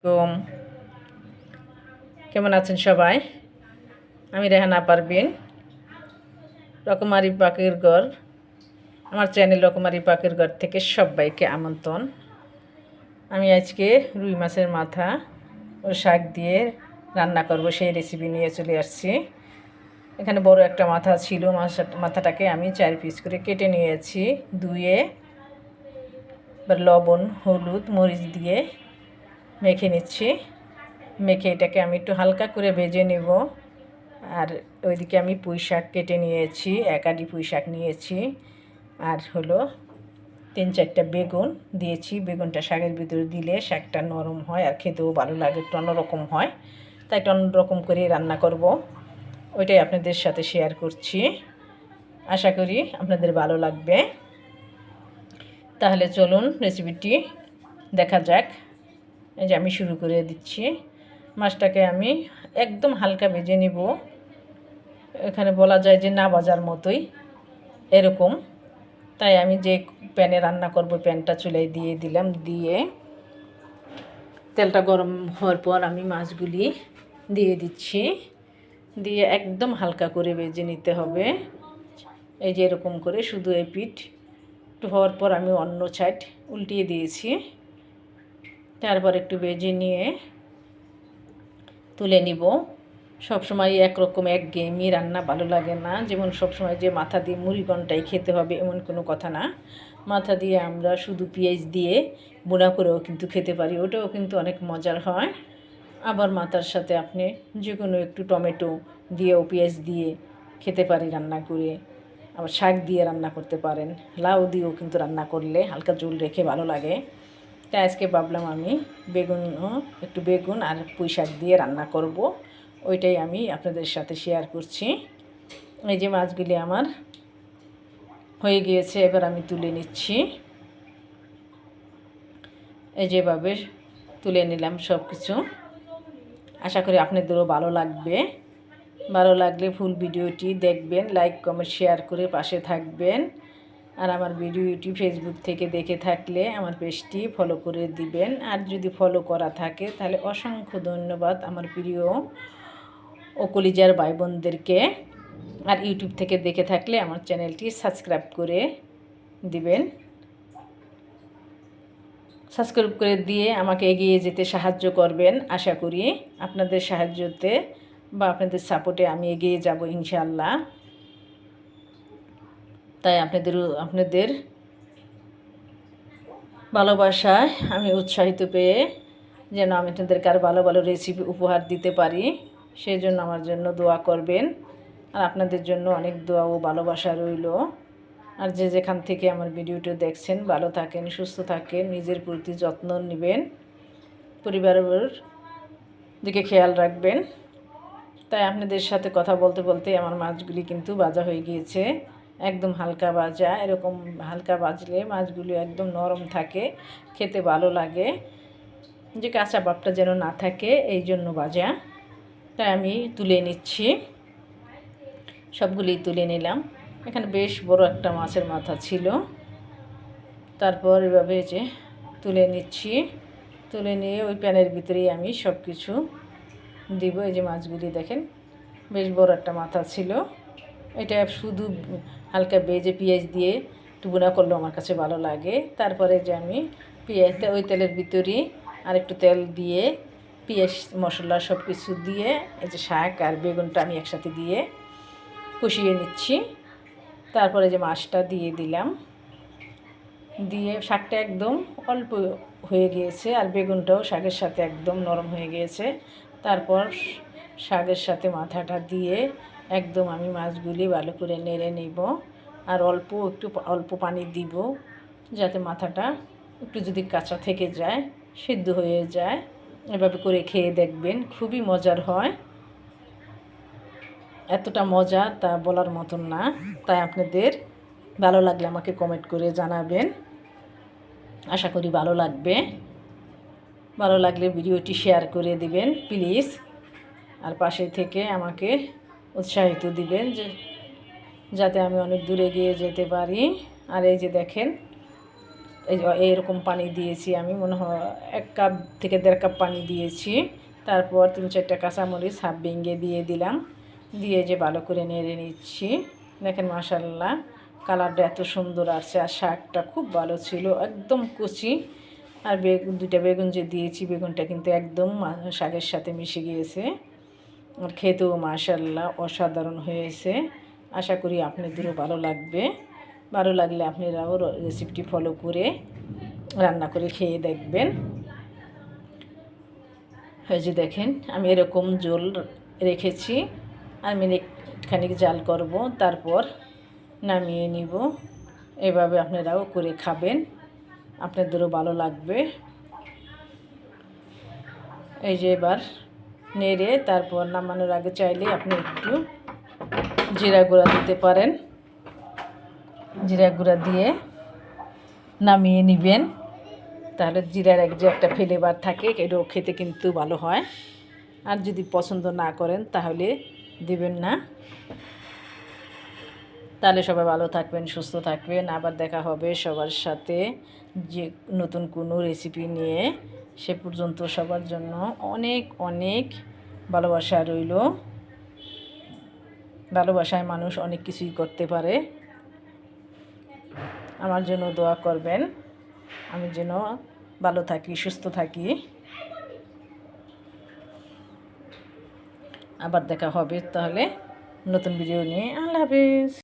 কম কেমন আছেন সবাই? আমি রেহানা পারভিন, রকমারি পাখির ঘর, আমার চ্যানেল রকমারি পাখির ঘর থেকে সবাইকে আমন্ত্রণ। আমি আজকে রুই মাছের মাথা ও শাক দিয়ে রান্না করব, সেই রেসিপি নিয়ে চলে আসছি। এখানে বড় একটা মাথা ছিল, মাথাটাকে আমি 4 পিস করে কেটে নিয়েছি, ধুয়ে লবণ হলুদ মরিচ দিয়ে মেখে নিচ্ছি। মেখে এটাকে আমি একটু হালকা করে ভেজে নেব। আর ওইদিকে আমি পুঁই শাক কেটে নিয়েছি, 1 আটি পুঁই শাক নিয়েছি, আর হলো 3-4টা বেগুন দিয়েছি। বেগুনটা শাকের ভিতরে দিলে শাকটা নরম হয় আর খেতেও ভালো লাগে, একটু অন্যরকম হয়, তাই একটু অন্যরকম করে রান্না করব। ওইটাই আপনাদের সাথে শেয়ার করছি, আশা করি আপনাদের ভালো লাগবে। তাহলে চলুন রেসিপিটি দেখা যাক। এই যে আমি শুরু করে দিচ্ছি। মাছটাকে আমি একদম হালকা ভেজে নিব, এখানে বলা যায় যে না ভাজার মতোই এরকম। তাই আমি যে প্যানে রান্না করব প্যানটা চুলায় দিয়ে দিলাম, দিয়ে তেলটা গরম হওয়ার পর আমি মাছগুলি দিয়ে দিচ্ছি, দিয়ে একদম হালকা করে ভেজে নিতে হবে। এই যে এরকম করে শুধু এই পিঠ একটু হওয়ার পর আমি অন্য সাইড উল্টিয়ে দিয়েছি। তারপর একটু ভেজে নিয়ে তুলে নিব। সবসময় একরকম একঘেয়েমি রান্না ভালো লাগে না, যেমন সবসময় যে মাথা দিয়ে মুড়ি ঘন্টাই খেতে হবে এমন কোনো কথা না। মাথা দিয়ে আমরা শুধু পেঁয়াজ দিয়ে বোনা করেও কিন্তু খেতে পারি, ওটাও কিন্তু অনেক মজার হয়। আবার মাথার সাথে আপনি যে কোনো একটু টমেটো দিয়েও পেঁয়াজ দিয়ে খেতে পারি রান্না করে। আবার শাক দিয়ে রান্না করতে পারেন, লাউ দিয়েও কিন্তু রান্না করলে হালকা ঝোল রেখে ভালো লাগে। তাই আজকে ভাবলাম আমি একটু বেগুন আর পুঁই শাক দিয়ে রান্না করব, ওইটাই আমি আপনাদের সাথে শেয়ার করছি। এই যে মাছগুলি আমার হয়ে গিয়েছে, এবার আমি তুলে নিচ্ছি। এই যেভাবে তুলে নিলাম সব কিছু। আশা করি আপনাদেরও ভালো লাগবে। ভালো লাগলে ফুল ভিডিওটি দেখবেন, লাইক কমেন্ট শেয়ার করে পাশে থাকবেন। আর আমার ভিডিওটি ফেসবুক থেকে দেখে থাকলে আমার পেজটি ফলো করে দিবেন, আর যদি ফলো করা থাকে তাহলে অসংখ্য ধন্যবাদ আমার প্রিয় ও কলিজার ভাই বোনদেরকে। আর ইউটিউব থেকে দেখে থাকলে আমার চ্যানেলটি সাবস্ক্রাইব করে দিবেন, সাবস্ক্রাইব করে দিয়ে আমাকে এগিয়ে যেতে সাহায্য করবেন। আশা করি আপনাদের সাহায্যতে বা আপনাদের সাপোর্টে আমি এগিয়ে যাব ইনশাআল্লাহ। তাই আপনাদের ভালোবাসায় আমি উৎসাহিত পেয়ে যেন আমি আপনাদেরকে আর ভালো ভালো রেসিপি উপহার দিতে পারি, সেই জন্য আমার জন্য দোয়া করবেন। আর আপনাদের জন্য অনেক দোয়া ও ভালোবাসা রইল। আর যে যেখান থেকে আমার ভিডিওটি দেখছেন ভালো থাকেন, সুস্থ থাকেন, নিজের প্রতি যত্ন নেবেন, পরিবারের দিকে খেয়াল রাখবেন। তাই আপনাদের সাথে কথা বলতে বলতে আমার মাছগুলি কিন্তু ভাজা হয়ে গিয়েছে, একদম হালকা ভাজা। এরকম হালকা ভাজলে মাছগুলি একদম নরম থাকে, খেতে ভালো লাগে, যে কাঁচা ভাবটা যেন না থাকে, এই জন্য ভাজা। তাই আমি তুলে নিচ্ছি, সবগুলি তুলে নিলাম। এখানে বেশ বড় একটা মাছের মাথা ছিল। তারপর এভাবে যে তুলে নিচ্ছি, তুলে নিয়ে ওই প্যানের ভিতরেই আমি সব কিছু দিব। এই যে মাছগুলি দেখেন, বেশ বড় একটা মাথা ছিল। এটা শুধু হালকা ভেজে পেঁয়াজ দিয়ে টুকুনা করলেও আমার কাছে ভালো লাগে। তারপরে যে আমি পেঁয়াজটা ওই তেলের ভিতরেই আর একটু তেল দিয়ে পেঁয়াজ মশলা সব কিছু দিয়ে এই যে শাক আর বেগুনটা আমি একসাথে দিয়ে কষিয়ে নিচ্ছি। তারপরে যে মাছটা দিয়ে দিলাম, দিয়ে শাকটা একদম অল্প হয়ে গিয়েছে আর বেগুনটাও শাকের সাথে একদম নরম হয়ে গিয়েছে। তারপর শাকের সাথে মাথাটা দিয়ে একদম আমি মাছগুলি ভালো করে নেড়ে নেব, আর অল্প পানি দিব, যাতে মাথাটা একটু যদি কাঁচা থেকে যায় সিদ্ধ হয়ে যায়। এভাবে করে খেয়ে দেখবেন, খুবই মজার হয়। এতটা মজা তা বলার মতন না। তাই আপনাদের ভালো লাগলে আমাকে কমেন্ট করে জানাবেন, আশা করি ভালো লাগবে। ভালো লাগলে ভিডিওটি শেয়ার করে দিবেন প্লিজ, আর পাশে থেকে আমাকে উৎসাহিত দিবেন যাতে আমি অনেক দূরে এগিয়ে যেতে পারি। আর এই যে দেখেন এইরকম পানি দিয়েছি আমি, মনে হয় 1 কাপ থেকে 1.5 কাপ পানি দিয়েছি। তারপর 3-4টা কাঁচামরিচ হাফ ভেঙে দিয়ে দিলাম, দিয়ে যে ভালো করে নেড়ে নিচ্ছি। দেখেন মাশাআল্লাহ কালারটা এত সুন্দর আসছে, আর শাকটা খুব ভালো ছিল, একদম কচি। আর দুইটা বেগুন যে দিয়েছি, বেগুনটা কিন্তু একদম শাকের সাথে মিশে গিয়েছে। আর খেতেও মাশাআল্লাহ অসাধারণ হয়েছে। আশা করি আপনাদেরও ভালো লাগবে। ভালো লাগলে আপনারাও রেসিপিটি ফলো করে রান্না করে খেয়ে দেখবেন। এই যে দেখেন আমি এরকম ঝোল রেখেছি, আর মিনিট খানিক জাল করব, তারপর নামিয়ে নিব। এভাবে আপনারাও করে খাবেন, আপনাদেরও ভালো লাগবে। এই যে এবার নেড়ে তারপর নামানোর আগে চাইলে আপনি একটু জিরা গুঁড়া দিতে পারেন। জিরা গুঁড়া দিয়ে নামিয়ে নেবেন, তাহলে জিরার যে একটা ফ্লেভার থাকে, এটাও খেতে কিন্তু ভালো হয়। আর যদি পছন্দ না করেন তাহলে দিবেন না। তাহলে সবাই ভালো থাকবেন, সুস্থ থাকবেন। আবার দেখা হবে সবার সাথে যে নতুন কোনো রেসিপি নিয়ে। সে পর্যন্ত সবার জন্য অনেক অনেক ভালোবাসা রইল। ভালোবাসায় মানুষ অনেক কিছুই করতে পারে। আমার জন্য দোয়া করবেন, আমি যেন ভালো থাকি, সুস্থ থাকি। আবার দেখা হবে তাহলে নতুন ভিডিও নিয়ে। আল্লাহ হাফেজ।